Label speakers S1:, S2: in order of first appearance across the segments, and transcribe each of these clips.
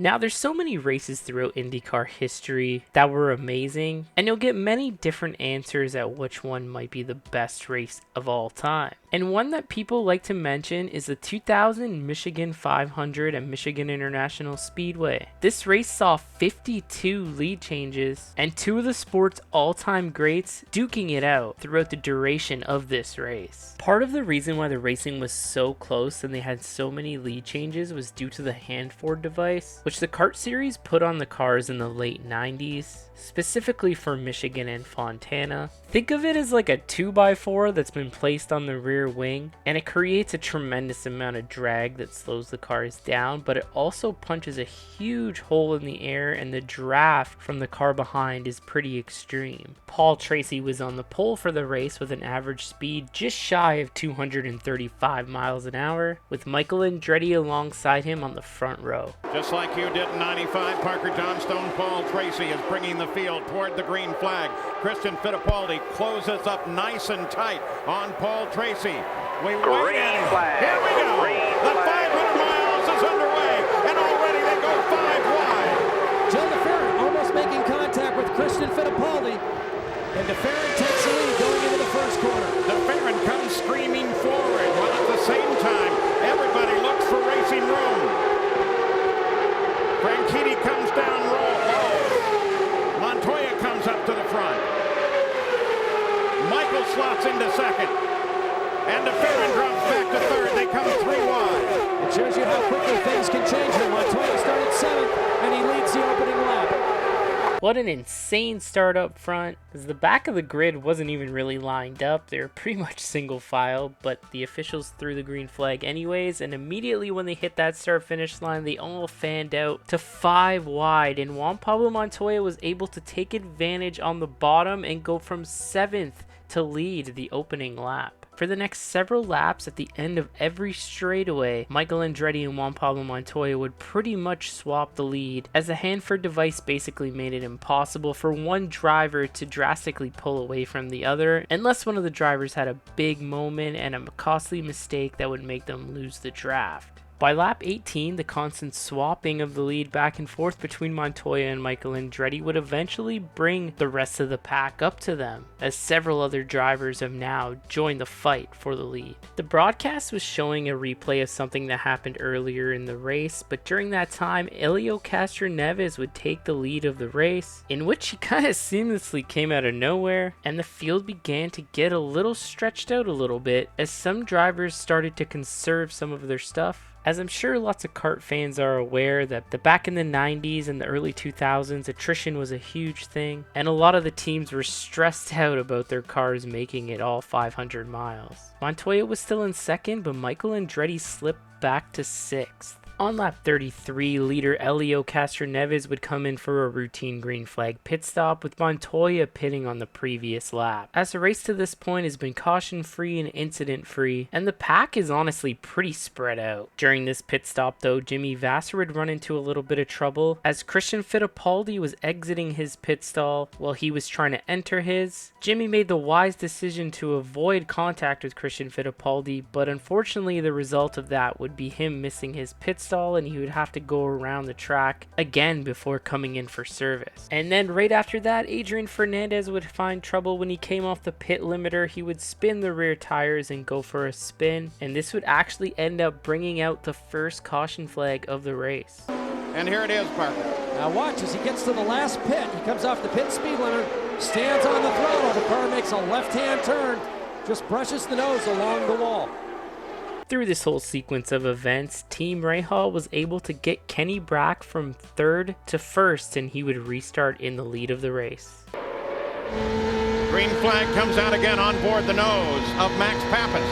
S1: Now, there's so many races throughout IndyCar history that were amazing, and you'll get many different answers at which one might be the best race of all time. And one that people like to mention is the 2000 Michigan 500 at Michigan International Speedway. This race saw 52 lead changes and two of the sport's all-time greats duking it out throughout the duration of this race. Part of the reason why the racing was so close and they had so many lead changes was due to the hand-forward device, which the kart series put on the cars in the late 90s, specifically for Michigan and Fontana. Think of it as like a 2x4 that's been placed on the rear wing, and it creates a tremendous amount of drag that slows the cars down, but it also punches a huge hole in the air, and the draft from the car behind is pretty extreme. Paul Tracy was on the pole for the race with an average speed just shy of 235 miles an hour, with Michael Andretti alongside him on the front row.
S2: Just like you did in 95, Parker Johnstone, Paul Tracy is bringing the field toward the green flag. Christian Fittipaldi closes up nice and tight on Paul Tracy. We wait in. Here we go. The 500 miles is underway, and already they go 5 wide.
S3: Joe DeFerrin almost making contact with Christian Fittipaldi, and DeFerrin takes the lead going into the first corner.
S2: DeFerrin comes screaming forward, while at the same time, everybody looks for racing room. Franchitti comes down low. Montoya comes up to the front. Michael slots into second. And DeFerrin drops back to third. They come 3 wide.
S3: It shows you how quickly things can change here. Montoya started 7th, and he leads the opening lap.
S1: What an insane start up front, as the back of the grid wasn't even really lined up. They were pretty much single file, but the officials threw the green flag anyways, and immediately when they hit that start finish line, they all fanned out to 5 wide, and Juan Pablo Montoya was able to take advantage on the bottom and go from 7th to lead the opening lap. For the next several laps, at the end of every straightaway, Michael Andretti and Juan Pablo Montoya would pretty much swap the lead, as the Hanford device basically made it impossible for one driver to drastically pull away from the other, unless one of the drivers had a big moment and a costly mistake that would make them lose the draft. By lap 18, the constant swapping of the lead back and forth between Montoya and Michael Andretti would eventually bring the rest of the pack up to them, as several other drivers have now joined the fight for the lead. The broadcast was showing a replay of something that happened earlier in the race, but during that time, Helio Castroneves would take the lead of the race, in which he kind of seamlessly came out of nowhere, and the field began to get a little stretched out a little bit, as some drivers started to conserve some of their stuff. As I'm sure lots of kart fans are aware that back in the 90s and the early 2000s, attrition was a huge thing, and a lot of the teams were stressed out about their cars making it all 500 miles. Montoya was still in second, but Michael Andretti slipped back to 6th. On lap 33, leader Helio Castroneves would come in for a routine green flag pit stop, with Montoya pitting on the previous lap. As the race to this point has been caution-free and incident-free, and the pack is honestly pretty spread out. During this pit stop though, Jimmy Vasser would run into a little bit of trouble, as Christian Fittipaldi was exiting his pit stall while he was trying to enter his. Jimmy made the wise decision to avoid contact with Christian Fittipaldi, but unfortunately the result of that would be him missing his pit stall, and he would have to go around the track again before coming in for service. And then right after that, Adrian Fernandez would find trouble when he came off the pit limiter. He would spin the rear tires and go for a spin, and this would actually end up bringing out the first caution flag of the race.
S2: And here it is, Parker.
S3: Now watch as he gets to the last pit. He comes off the pit speed limit, stands on the throttle. The car makes a left-hand turn, just brushes the nose along the wall.
S1: Through this whole sequence of events, Team Rahal was able to get Kenny Brack from 3rd to 1st, and he would restart in the lead of the race.
S2: Green flag comes out again on board the nose of Max Pappas.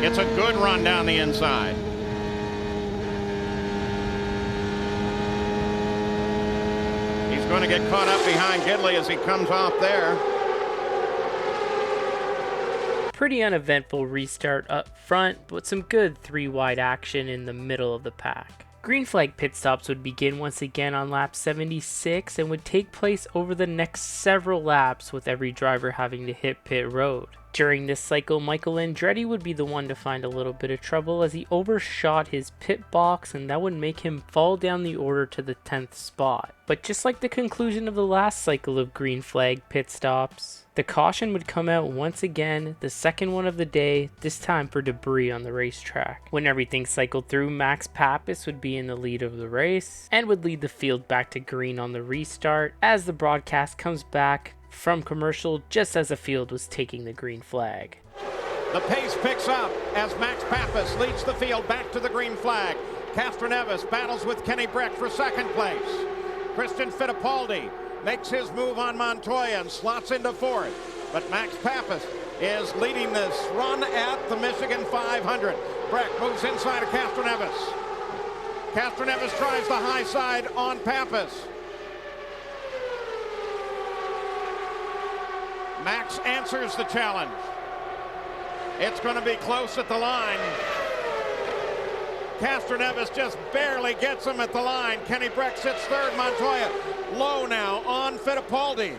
S2: It's a good run down the inside. He's going to get caught up behind Gidley as he comes off there.
S1: Pretty uneventful restart up front, but some good 3-wide action in the middle of the pack. Green flag pit stops would begin once again on lap 76 and would take place over the next several laps, with every driver having to hit pit road. During this cycle, Michael Andretti would be the one to find a little bit of trouble as he overshot his pit box, and that would make him fall down the order to the 10th spot. But just like the conclusion of the last cycle of green flag pit stops, the caution would come out once again, the second one of the day, this time for debris on the racetrack. When everything cycled through, Max Papis would be in the lead of the race and would lead the field back to green on the restart as the broadcast comes back from commercial just as the field was taking the green flag.
S2: The pace picks up as Max Papis leads the field back to the green flag. Castroneves battles with Kenny Breck for second place. Christian Fittipaldi makes his move on Montoya and slots into fourth. But Max Papis is leading this run at the Michigan 500. Breck moves inside of Castroneves. Castroneves tries the high side on Papis. Max answers the challenge. It's going to be close at the line. Castroneves just barely gets him at the line. Kenny Breck sits third. Montoya low now on Fittipaldi.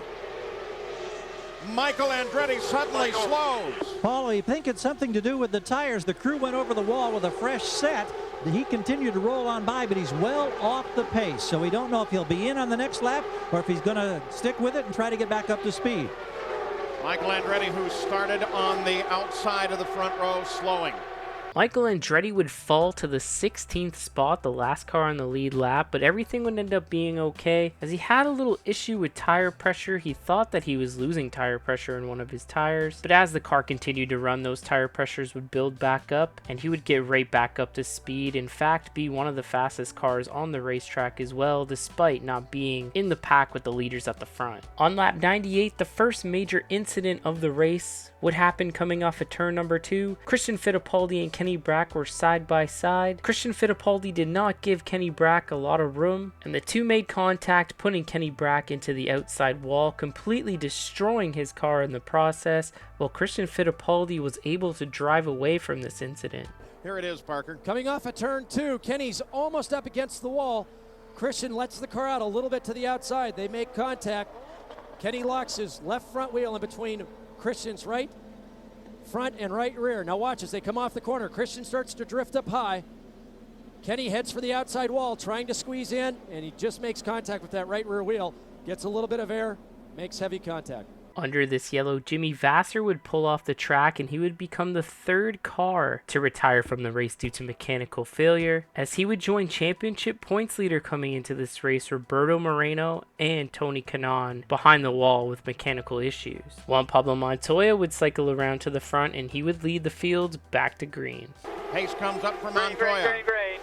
S2: Michael Andretti suddenly slows.
S4: Paulo, you think it's something to do with the tires? The crew went over the wall with a fresh set. He continued to roll on by, but he's well off the pace. So we don't know if he'll be in on the next lap or if he's going to stick with it and try to get back up to speed.
S2: Michael Andretti, who started on the outside of the front row, slowing.
S1: Michael Andretti would fall to the 16th spot, the last car on the lead lap, but everything would end up being okay. As he had a little issue with tire pressure, he thought that he was losing tire pressure in one of his tires, but as the car continued to run, those tire pressures would build back up, and he would get right back up to speed. In fact, be one of the fastest cars on the racetrack as well, despite not being in the pack with the leaders at the front. On lap 98, the first major incident of the race would happen coming off of turn number 2. Christian Fittipaldi and Kenny Breck were side by side. Christian Fittipaldi did not give Kenny Breck a lot of room, and the two made contact, putting Kenny Breck into the outside wall, completely destroying his car in the process, while Christian Fittipaldi was able to drive away from this incident.
S2: Here it is, Parker.
S3: Coming off of turn 2, Kenny's almost up against the wall. Christian lets the car out a little bit to the outside. They make contact. Kenny locks his left front wheel in between Christian's right front and right rear. Now watch as they come off the corner. Christian starts to drift up high. Kenny heads for the outside wall, trying to squeeze in, and he just makes contact with that right rear wheel. Gets a little bit of air, makes heavy contact.
S1: Under this yellow, Jimmy Vasser would pull off the track, and he would become the third car to retire from the race due to mechanical failure, as he would join championship points leader coming into this race, Roberto Moreno and Tony Kanaan, behind the wall with mechanical issues. Juan Pablo Montoya would cycle around to the front, and he would lead the field back to green.
S2: Pace comes up from Montoya.
S5: Green.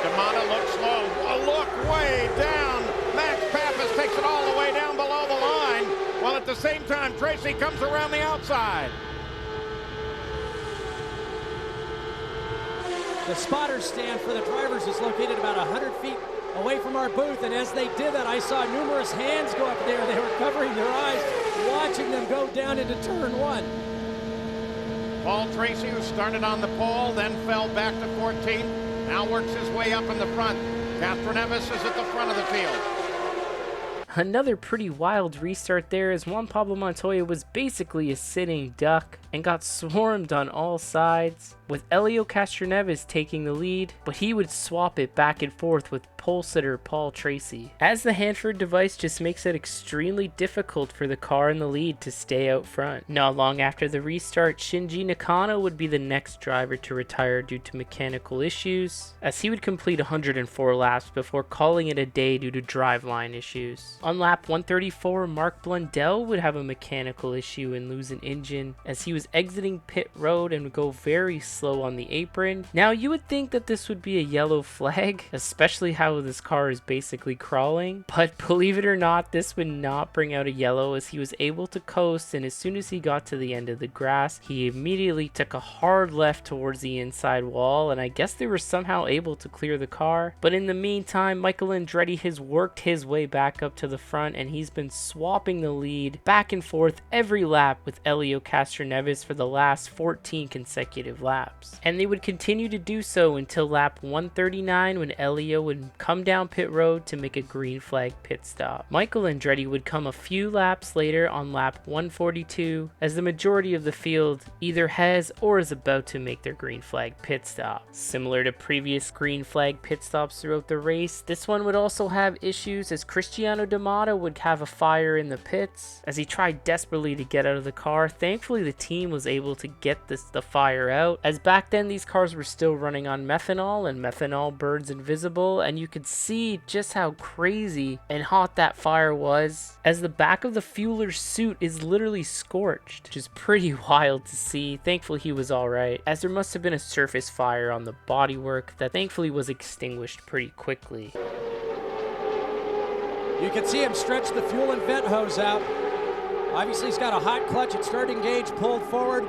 S2: Damana looks low. A look way down. Max Papis takes it all the way down below the line, while at the same time Tracy comes around the outside.
S3: The spotter stand for the drivers is located about 100 feet away from our booth, and as they did that, I saw numerous hands go up there. They were covering their eyes, watching them go down into turn 1.
S2: Paul Tracy, who started on the pole, then fell back to 14th, now works his way up in the front. Castroneves is at the front of the field.
S1: Another pretty wild restart there, as Juan Pablo Montoya was basically a sitting duck and got swarmed on all sides, with Elio Castroneves taking the lead, but he would swap it back and forth with pole sitter Paul Tracy, as the Hanford device just makes it extremely difficult for the car in the lead to stay out front. Not long after the restart, Shinji Nakano would be the next driver to retire due to mechanical issues, as he would complete 104 laps before calling it a day due to driveline issues. On lap 134, Mark Blundell would have a mechanical issue and lose an engine, as he was exiting pit road and would go very slow on the apron. Now you would think that this would be a yellow flag, especially how this car is basically crawling, but believe it or not, this would not bring out a yellow, as he was able to coast, and as soon as he got to the end of the grass, he immediately took a hard left towards the inside wall, and I guess they were somehow able to clear the car. But in the meantime, Michael Andretti has worked his way back up to the front, and he's been swapping the lead back and forth every lap with Elio Castroneves for the last 14 consecutive laps. laps. And they would continue to do so until lap 139 when Elio would come down pit road to make a green flag pit stop. Michael Andretti would come a few laps later on lap 142 as the majority of the field either has or is about to make their green flag pit stop. Similar to previous green flag pit stops throughout the race, this one would also have issues as Cristiano D'Amato would have a fire in the pits as he tried desperately to get out of the car. Thankfully the team was able to get the fire out, as back then these cars were still running on methanol and methanol burns invisible, and you could see just how crazy and hot that fire was as the back of the fueler's suit is literally scorched, which is pretty wild to see. Thankfully he was alright, as there must have been a surface fire on the bodywork that thankfully was extinguished pretty quickly.
S3: You can see him stretch the fuel and vent hose out. Obviously he's got a hot clutch at starting gauge pulled forward.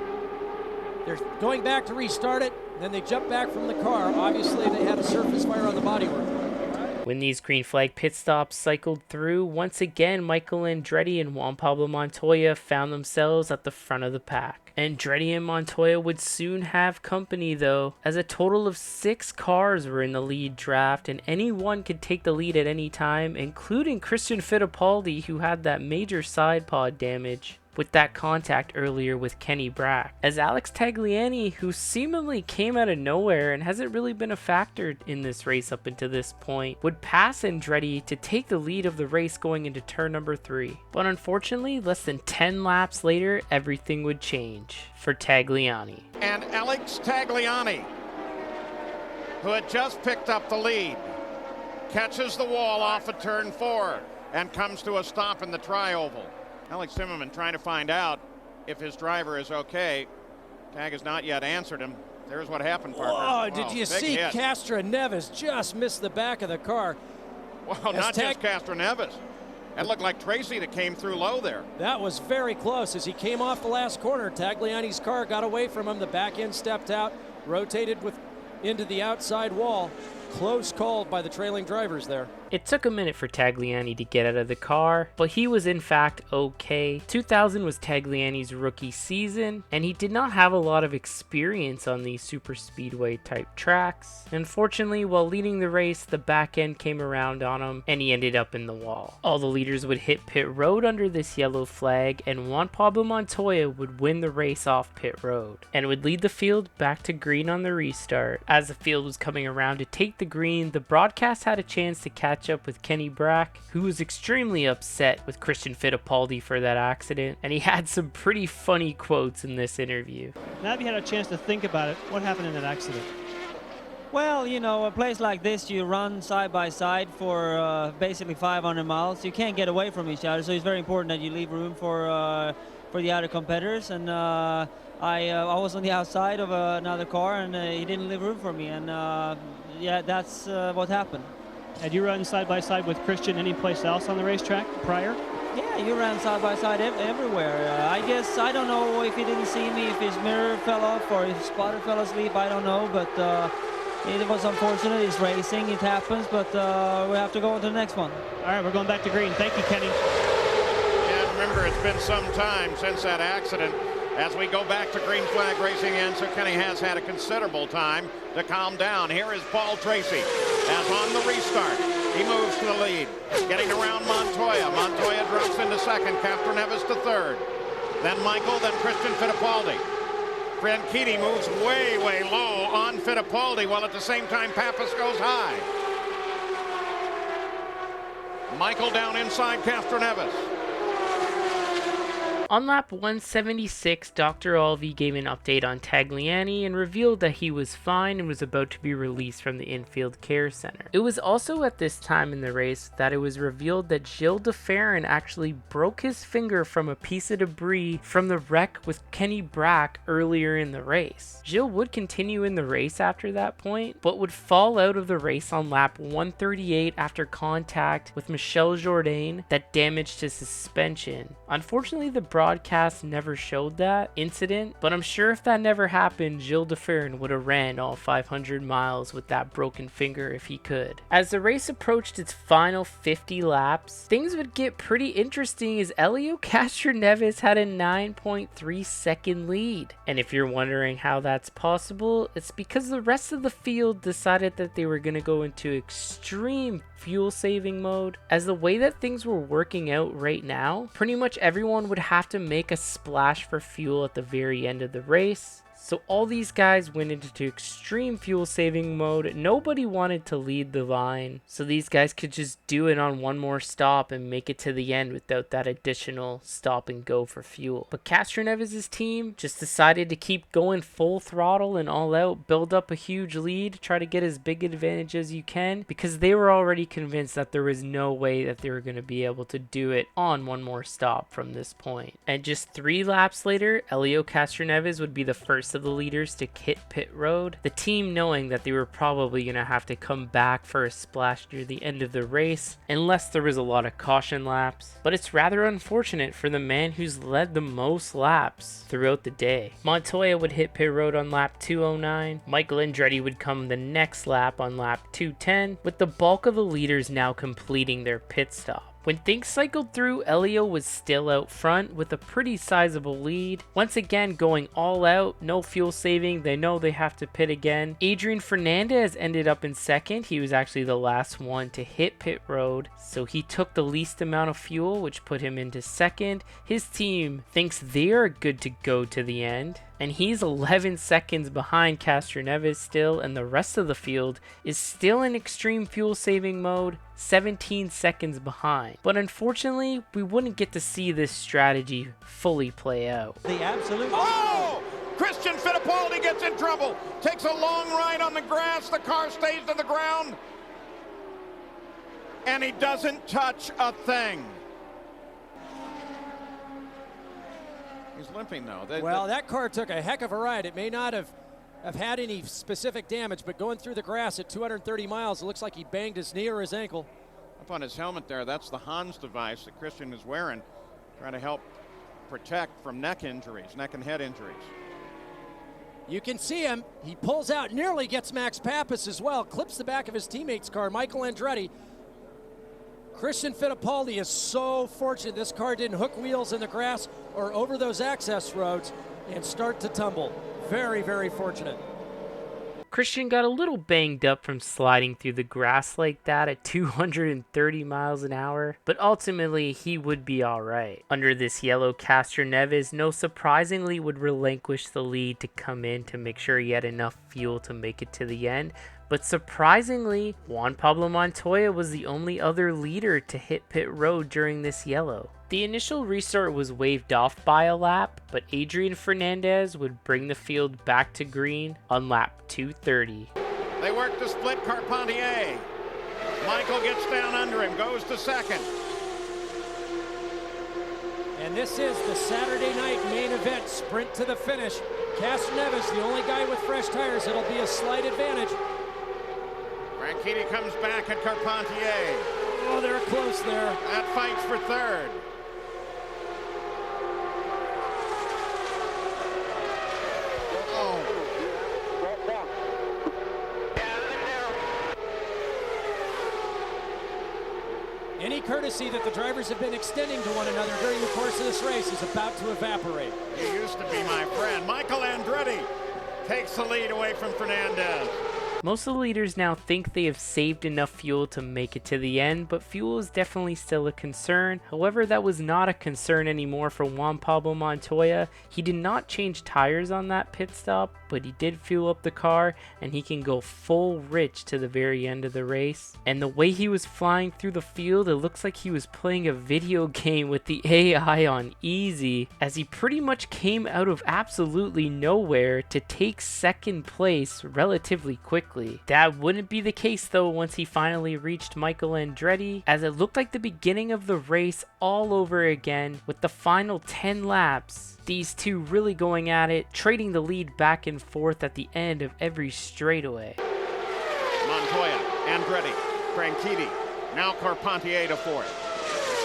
S3: They're going back to restart it, then they jump back from the car. Obviously they had a surface fire on the bodywork.
S1: When these green flag pit stops cycled through, once again Michael Andretti and Juan Pablo Montoya found themselves at the front of the pack. Andretti and Montoya would soon have company though, as a total of 6 cars were in the lead draft and any one could take the lead at any time, including Christian Fittipaldi, who had that major side pod damage with that contact earlier with Kenny Brack, as Alex Tagliani, who seemingly came out of nowhere and hasn't really been a factor in this race up until this point, would pass Andretti to take the lead of the race going into turn number 3. But unfortunately, less than 10 laps later, everything would change for Tagliani.
S2: And Alex Tagliani, who had just picked up the lead, catches the wall off of turn 4 and comes to a stop in the tri-oval. Alex Zimmerman trying to find out if his driver is okay. Tag has not yet answered him. There's what happened, Parker.
S3: Whoa, did you see Castroneves just missed the back of the car?
S2: Well, not just Castroneves. That looked like Tracy that came through low there.
S3: That was very close. As he came off the last corner, Tagliani's car got away from him. The back end stepped out, rotated into the outside wall. Close call by the trailing drivers there.
S1: It took a minute for Tagliani to get out of the car, but he was in fact okay. 2000 was Tagliani's rookie season, and he did not have a lot of experience on these super speedway type tracks. Unfortunately, while leading the race, the back end came around on him, and he ended up in the wall. All the leaders would hit pit road under this yellow flag, and Juan Pablo Montoya would win the race off pit road, and would lead the field back to green on the restart. As the field was coming around to take the green, the broadcast had a chance to catch up with Kenny Brack, who was extremely upset with Christian Fittipaldi for that accident, and he had some pretty funny quotes in this interview.
S5: Now that you had a chance to think about it, what happened in that accident?
S6: Well, you know, a place like this, you run side by side for basically 500 miles. You can't get away from each other, so it's very important that you leave room for the other competitors. And I was on the outside of another car, and he didn't leave room for me. And yeah, that's what happened.
S5: Had you run side by side with Christian any place else on the racetrack prior?
S6: Yeah, you ran side by side everywhere. I guess, I don't know if he didn't see me, if his mirror fell off or his spotter fell asleep, I don't know, but it was unfortunate. It's racing, it happens, but we have to go on to the next one.
S5: All right, we're going back to green. Thank you, Kenny.
S2: And remember, it's been some time since that accident. As we go back to green flag racing in, so Kenny has had a considerable time to calm down. Here is Paul Tracy as on the restart. He moves to the lead, getting around Montoya. Montoya drops into second, Castroneves to third. Then Michael, then Christian Fittipaldi. Franchitti moves way, way low on Fittipaldi, while at the same time Pappas goes high. Michael down inside Castroneves.
S1: On lap 176, Dr. Alvey gave an update on Tagliani and revealed that he was fine and was about to be released from the infield care center. It was also at this time in the race that it was revealed that Gilles de Ferran actually broke his finger from a piece of debris from the wreck with Kenny Brack earlier in the race. Gilles would continue in the race after that point, but would fall out of the race on lap 138 after contact with Michel Jourdain that damaged his suspension. Unfortunately, the broadcast never showed that incident, but I'm sure if that never happened, Gilles de Ferran would have ran all 500 miles with that broken finger if he could. As the race approached its final 50 laps, things would get pretty interesting as Helio Castroneves had a 9.3 second lead. And if you're wondering how that's possible, it's because the rest of the field decided that they were going to go into extreme fuel saving mode. As the way that things were working out right now, pretty much everyone would have to make a splash for fuel at the very end of the race. So all these guys went into extreme fuel saving mode. Nobody wanted to lead the line, so these guys could just do it on one more stop and make it to the end without that additional stop and go for fuel. But Castroneves' team just decided to keep going full throttle and all out, build up a huge lead, try to get as big advantage as you can, because they were already convinced that there was no way that they were going to be able to do it on one more stop from this point. And just 3 laps later, Helio Castroneves would be the first of the leaders to hit pit road, the team knowing that they were probably going to have to come back for a splash near the end of the race unless there was a lot of caution laps. But it's rather unfortunate for the man who's led the most laps throughout the day. Montoya would hit pit road on lap 209, Michael Andretti would come the next lap on lap 210, with the bulk of the leaders now completing their pit stop. When things cycled through, Helio was still out front with a pretty sizable lead. Once again, going all out, no fuel saving, they know they have to pit again. Adrian Fernandez ended up in second. He was actually the last one to hit pit road, so he took the least amount of fuel, which put him into second. His team thinks they're good to go to the end, and he's 11 seconds behind Castroneves still, and the rest of the field is still in extreme fuel saving mode, 17 seconds behind. But unfortunately, we wouldn't get to see this strategy fully play out.
S4: The absolute...
S2: Oh! Christian Fittipaldi gets in trouble. Takes a long ride on the grass. The car stays to the ground. And he doesn't touch a thing. He's limping though.
S3: That car took a heck of a ride. It may not have had any specific damage, but going through the grass at 230 miles, it looks like he banged his knee or his ankle.
S2: Up on his helmet there, that's the Hans device that Christian is wearing, trying to help protect from neck injuries, neck and head injuries.
S3: You can see him. He pulls out, nearly gets Max Pappas as well, clips the back of his teammate's car, Michael Andretti. Christian Fittipaldi is so fortunate this car didn't hook wheels in the grass or over those access roads and start to tumble. Very, very fortunate.
S1: Christian got a little banged up from sliding through the grass like that at 230 miles an hour, but ultimately he would be alright. Under this yellow, Castroneves, no surprisingly, would relinquish the lead to come in to make sure he had enough fuel to make it to the end. But surprisingly, Juan Pablo Montoya was the only other leader to hit pit road during this yellow. The initial restart was waved off by a lap, but Adrian Fernandez would bring the field back to green on lap 230.
S2: They work to split Carpentier. Michael gets down under him, goes to second.
S3: And this is the Saturday night main event, sprint to the finish. Castroneves, the only guy with fresh tires. It'll be a slight advantage.
S2: Branchitti comes back at Carpentier.
S3: Oh, they're close there.
S2: That fights for third.
S3: Any courtesy that the drivers have been extending to one another during the course of this race is about to evaporate.
S2: You used to be my friend. Michael Andretti takes the lead away from Fernandez.
S1: Most of the leaders now think they have saved enough fuel to make it to the end, but fuel is definitely still a concern. However, that was not a concern anymore for Juan Pablo Montoya. He did not change tires on that pit stop, but he did fuel up the car, and he can go full rich to the very end of the race. And the way he was flying through the field, it looks like he was playing a video game with the AI on easy, as he pretty much came out of absolutely nowhere to take second place relatively quickly. That wouldn't be the case though once he finally reached Michael Andretti, as it looked like the beginning of the race all over again with the final 10 laps. These two really going at it, trading the lead back and forth at the end of every straightaway.
S2: Montoya, Andretti, Branchitti, now Carpentier to fourth.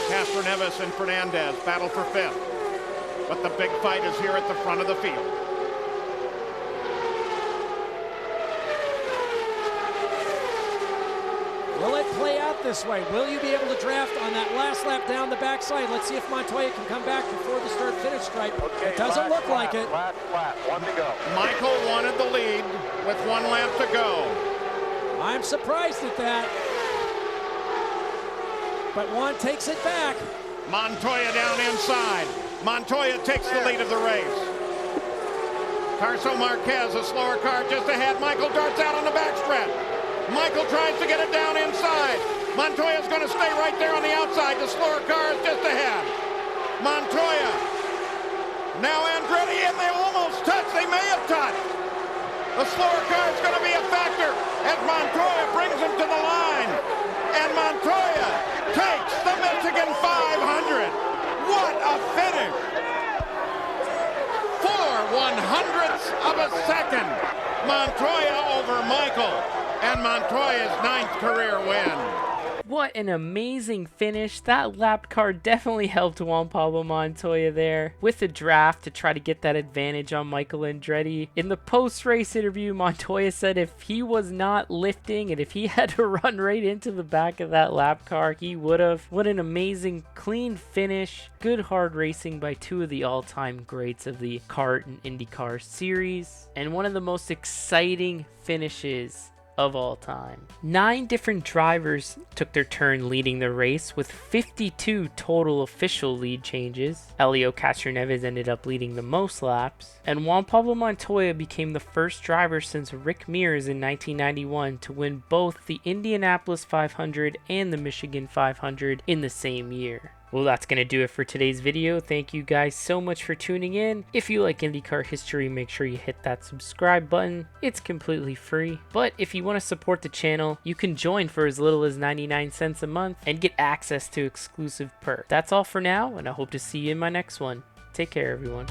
S2: Castroneves and Fernandez battle for 5th. But the big fight is here at the front of the field.
S3: Will it play out this way? Will you be able to draft on that last lap down the backside? Let's see if Montoya can come back before the start-finish stripe.
S7: Okay,
S3: it doesn't look like it.
S7: Last lap, 1 to go.
S2: Michael wanted the lead with 1 lap to go.
S3: I'm surprised at that. But Juan takes it back.
S2: Montoya down inside. Montoya takes the lead of the race. Tarso Marquez, a slower car just ahead. Michael darts out on the backstretch. Michael tries to get it down inside. Montoya's going to stay right there on the outside. The slower car is just ahead. Montoya. Now Andretti, and they almost touched. They may have touched. The slower car is going to be a factor as Montoya brings him to the line. And Montoya takes the Michigan 500. What a finish. 4/100ths of a second. Montoya over Michael. And Montoya's 9th career win.
S1: What an amazing finish. That lap car definitely helped Juan Pablo Montoya there with the draft to try to get that advantage on Michael Andretti. In the post-race interview, Montoya said if he was not lifting and if he had to run right into the back of that lap car, he would have. What an amazing, clean finish. Good hard racing by 2 of the all-time greats of the kart and IndyCar series. And one of the most exciting finishes of all time. 9 different drivers took their turn leading the race with 52 total official lead changes. Helio Castroneves ended up leading the most laps, and Juan Pablo Montoya became the first driver since Rick Mears in 1991 to win both the Indianapolis 500 and the Michigan 500 in the same year. Well, that's going to do it for today's video. Thank you guys so much for tuning in. If you like IndyCar history, make sure you hit that subscribe button. It's completely free. But if you want to support the channel, you can join for as little as 99 cents a month and get access to exclusive perks. That's all for now, and I hope to see you in my next one. Take care, everyone.